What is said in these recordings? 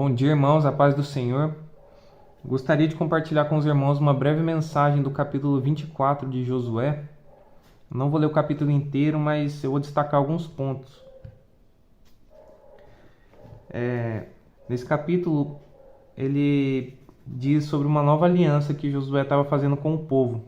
Bom dia, irmãos, a paz do Senhor. Gostaria de compartilhar com os irmãos uma breve mensagem do capítulo 24 de Josué. Não vou ler o capítulo inteiro, mas eu vou destacar alguns pontos. Nesse capítulo, ele diz sobre uma nova aliança que Josué estava fazendo com o povo.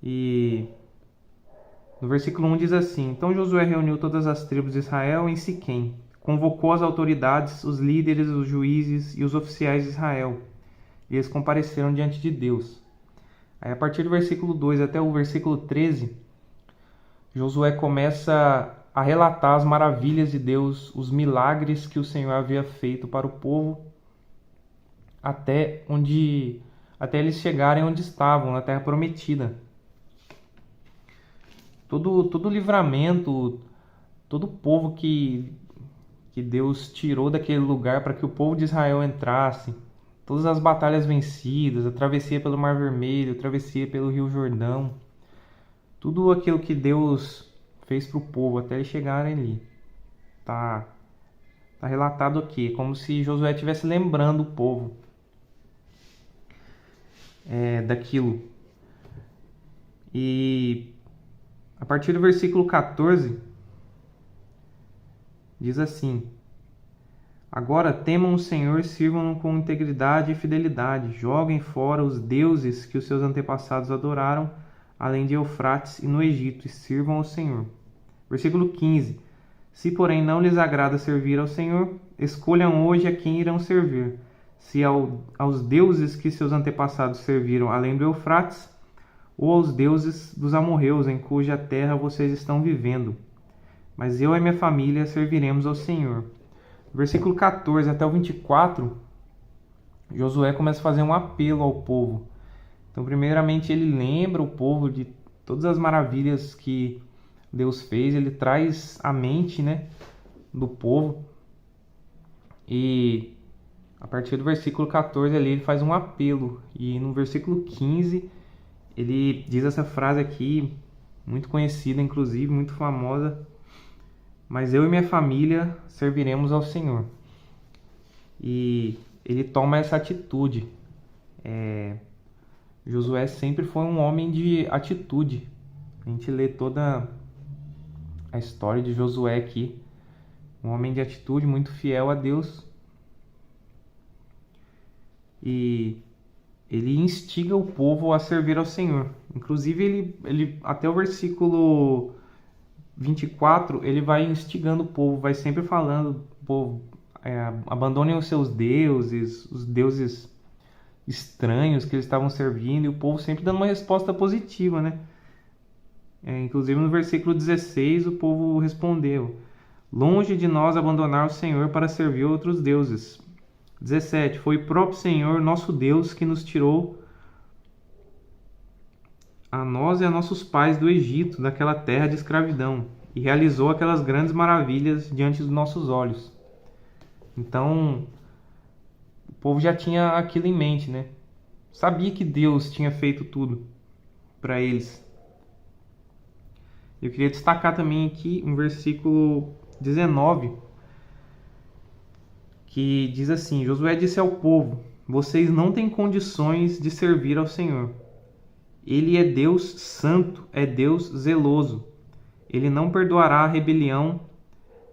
E no versículo 1 diz assim: Então Josué reuniu todas as tribos de Israel em Siquém, convocou as autoridades, os líderes, os juízes e os oficiais de Israel, e eles compareceram diante de Deus. Aí, a partir do versículo 2 até o versículo 13, Josué começa a relatar as maravilhas de Deus, os milagres que o Senhor havia feito para o povo, até eles chegarem onde estavam, na terra prometida. Todo livramento, todo povo que Deus tirou daquele lugar para que o povo de Israel entrasse, todas as batalhas vencidas, a travessia pelo Mar Vermelho, a travessia pelo Rio Jordão, tudo aquilo que Deus fez para o povo até eles chegarem ali. Tá relatado aqui, como se Josué estivesse lembrando o povo daquilo. E a partir do versículo 14, diz assim: Agora temam o Senhor e sirvam-no com integridade e fidelidade. Joguem fora os deuses que os seus antepassados adoraram, além de Eufrates e no Egito, e sirvam ao Senhor. Versículo 15. Se, porém, não lhes agrada servir ao Senhor, escolham hoje a quem irão servir. Se aos deuses que seus antepassados serviram, além do Eufrates, ou aos deuses dos amorreus, em cuja terra vocês estão vivendo. Mas eu e minha família serviremos ao Senhor. Versículo 14 até o 24, Josué começa a fazer um apelo ao povo. Então, primeiramente, ele lembra o povo de todas as maravilhas que Deus fez. Ele traz a mente, do povo. E a partir do versículo 14 ali, ele faz um apelo. E no versículo 15, ele diz essa frase aqui, muito conhecida, inclusive, muito famosa: Mas eu e minha família serviremos ao Senhor. E ele toma essa atitude. Josué sempre foi um homem de atitude. A gente lê toda a história de Josué aqui. Um homem de atitude, muito fiel a Deus. E ele instiga o povo a servir ao Senhor. Inclusive, ele até o versículo 24, ele vai instigando o povo, vai sempre falando: povo, abandonem os seus deuses, os deuses estranhos que eles estavam servindo, e o povo sempre dando uma resposta positiva, inclusive no versículo 16, o povo respondeu: Longe de nós abandonar o Senhor para servir outros deuses. 17. Foi o próprio Senhor, nosso Deus, que nos tirou a nós e a nossos pais do Egito, daquela terra de escravidão, e realizou aquelas grandes maravilhas diante dos nossos olhos. Então, o povo já tinha aquilo em mente, Sabia que Deus tinha feito tudo para eles. Eu queria destacar também aqui um versículo 19, que diz assim: Josué disse ao povo: Vocês não têm condições de servir ao Senhor. Ele é Deus santo, é Deus zeloso. Ele não perdoará a rebelião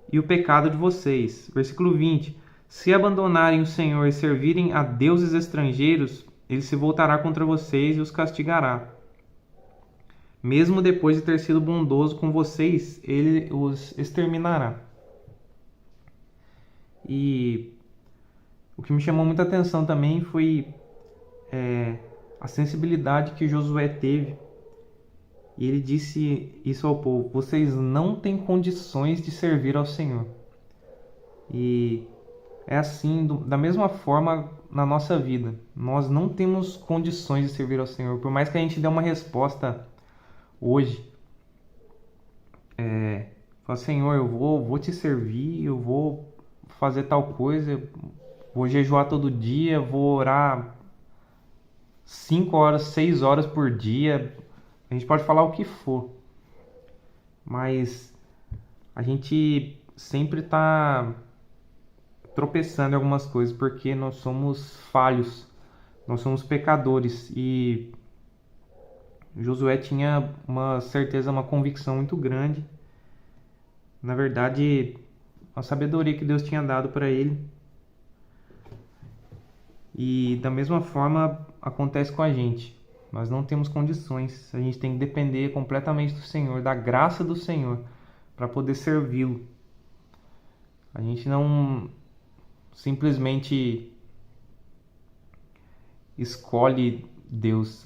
e o pecado de vocês. Versículo 20. Se abandonarem o Senhor e servirem a deuses estrangeiros, ele se voltará contra vocês e os castigará. Mesmo depois de ter sido bondoso com vocês, ele os exterminará. E o que me chamou muita atenção também foi a sensibilidade que Josué teve. E ele disse isso ao povo: Vocês não têm condições de servir ao Senhor. E é assim, da mesma forma, na nossa vida. Nós não temos condições de servir ao Senhor. Por mais que a gente dê uma resposta hoje, fala: Senhor, eu vou te servir, eu vou fazer tal coisa, vou jejuar todo dia, vou orar 5 horas, 6 horas por dia. A gente pode falar o que for, mas a gente sempre está tropeçando em algumas coisas, porque nós somos falhos, nós somos pecadores. E Josué tinha uma certeza, uma convicção muito grande. Na verdade, a sabedoria que Deus tinha dado para ele. E da mesma forma acontece com a gente. Nós não temos condições. A gente tem que depender completamente do Senhor, da graça do Senhor, para poder servi-lo. A gente não simplesmente escolhe Deus.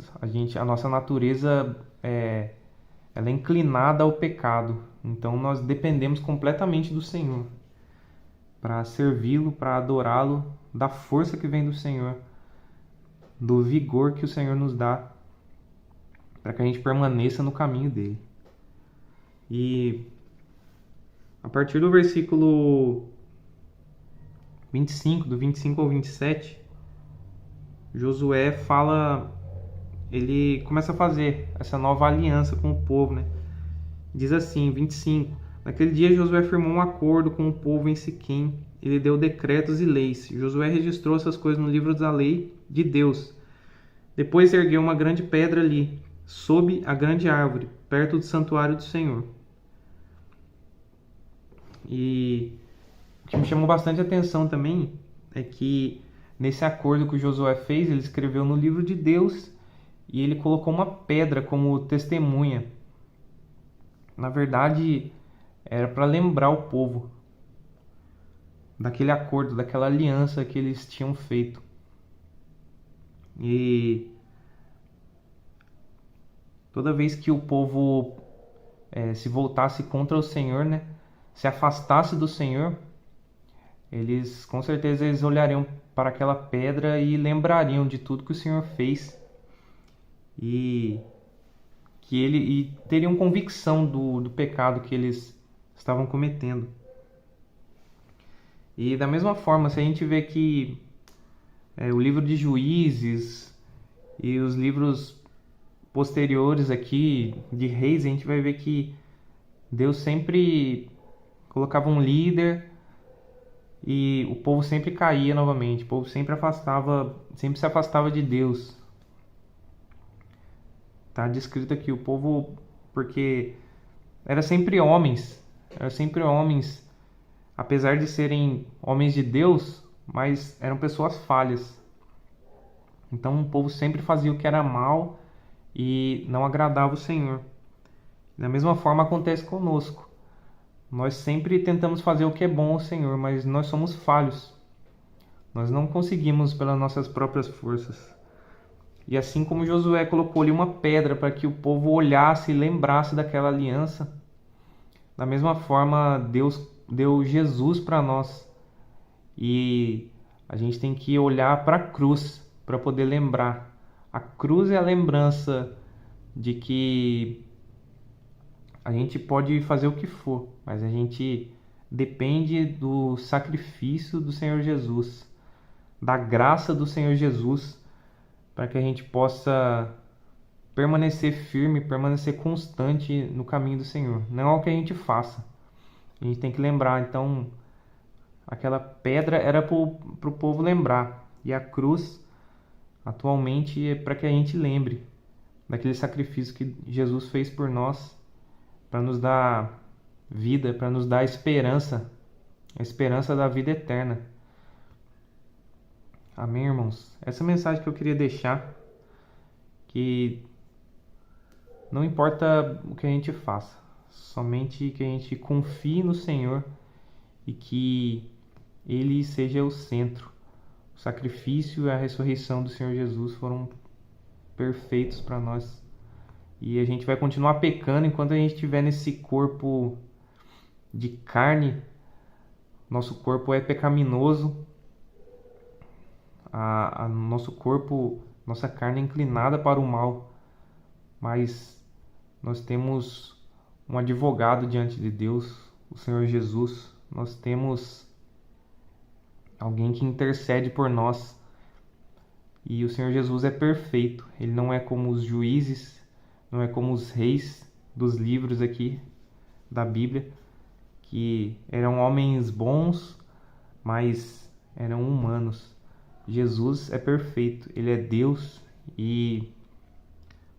A nossa natureza ela é inclinada ao pecado. Então nós dependemos completamente do Senhor para servi-lo, para adorá-lo, da força que vem do Senhor, do vigor que o Senhor nos dá, para que a gente permaneça no caminho dele. E a partir do versículo 25, do 25 ao 27, Josué ele começa a fazer essa nova aliança com o povo, né? Diz assim, 25: Naquele dia Josué firmou um acordo com o povo em Siquém. Ele deu decretos e leis. Josué registrou essas coisas no livro da lei de Deus. Depois ergueu uma grande pedra ali, sob a grande árvore, perto do santuário do Senhor. E o que me chamou bastante atenção também é que nesse acordo que o Josué fez, ele escreveu no livro de Deus e ele colocou uma pedra como testemunha. Na verdade, era para lembrar o povo daquele acordo, daquela aliança que eles tinham feito. E toda vez que o povo se voltasse contra o Senhor, né, se afastasse do Senhor, com certeza eles olhariam para aquela pedra e lembrariam de tudo que o Senhor fez e teriam convicção do pecado que eles estavam cometendo. E da mesma forma, se a gente vê que o livro de Juízes e os livros posteriores aqui de Reis, a gente vai ver que Deus sempre colocava um líder e o povo sempre caía novamente, o povo sempre se afastava de Deus. Tá descrito aqui o povo, porque eram sempre homens, apesar de serem homens de Deus, mas eram pessoas falhas. Então o povo sempre fazia o que era mal e não agradava o Senhor. Da mesma forma acontece conosco. Nós sempre tentamos fazer o que é bom ao Senhor, mas nós somos falhos. Nós não conseguimos pelas nossas próprias forças. E assim como Josué colocou ali uma pedra para que o povo olhasse e lembrasse daquela aliança, da mesma forma Deus deu Jesus para nós. E a gente tem que olhar para a cruz para poder lembrar. A cruz é a lembrança de que a gente pode fazer o que for, mas a gente depende do sacrifício do Senhor Jesus, da graça do Senhor Jesus, para que a gente possa permanecer firme, permanecer constante no caminho do Senhor. Não é o que a gente faça. A gente tem que lembrar. Então, aquela pedra era para o povo lembrar. E a cruz, atualmente, é para que a gente lembre daquele sacrifício que Jesus fez por nós, para nos dar vida, para nos dar esperança, a esperança da vida eterna. Amém, irmãos? Essa mensagem que eu queria deixar, que não importa o que a gente faça, somente que a gente confie no Senhor e que Ele seja o centro. O sacrifício e a ressurreição do Senhor Jesus foram perfeitos para nós. E a gente vai continuar pecando enquanto a gente estiver nesse corpo de carne. Nosso corpo é pecaminoso. Nosso corpo, nossa carne é inclinada para o mal. Mas nós temos um advogado diante de Deus, o Senhor Jesus. Nós temos alguém que intercede por nós. E o Senhor Jesus é perfeito. Ele não é como os juízes, não é como os reis dos livros aqui da Bíblia, que eram homens bons, mas eram humanos. Jesus é perfeito, ele é Deus e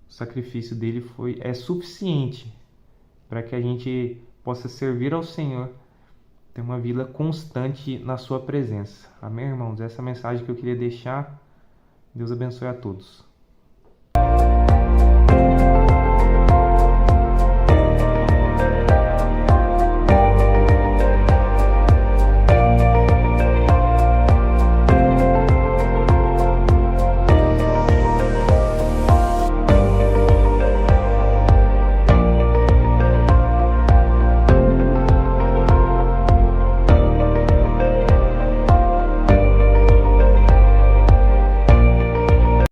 o sacrifício dele é suficiente para que a gente possa servir ao Senhor, ter uma vida constante na sua presença. Amém, irmãos? Essa é a mensagem que eu queria deixar. Deus abençoe a todos.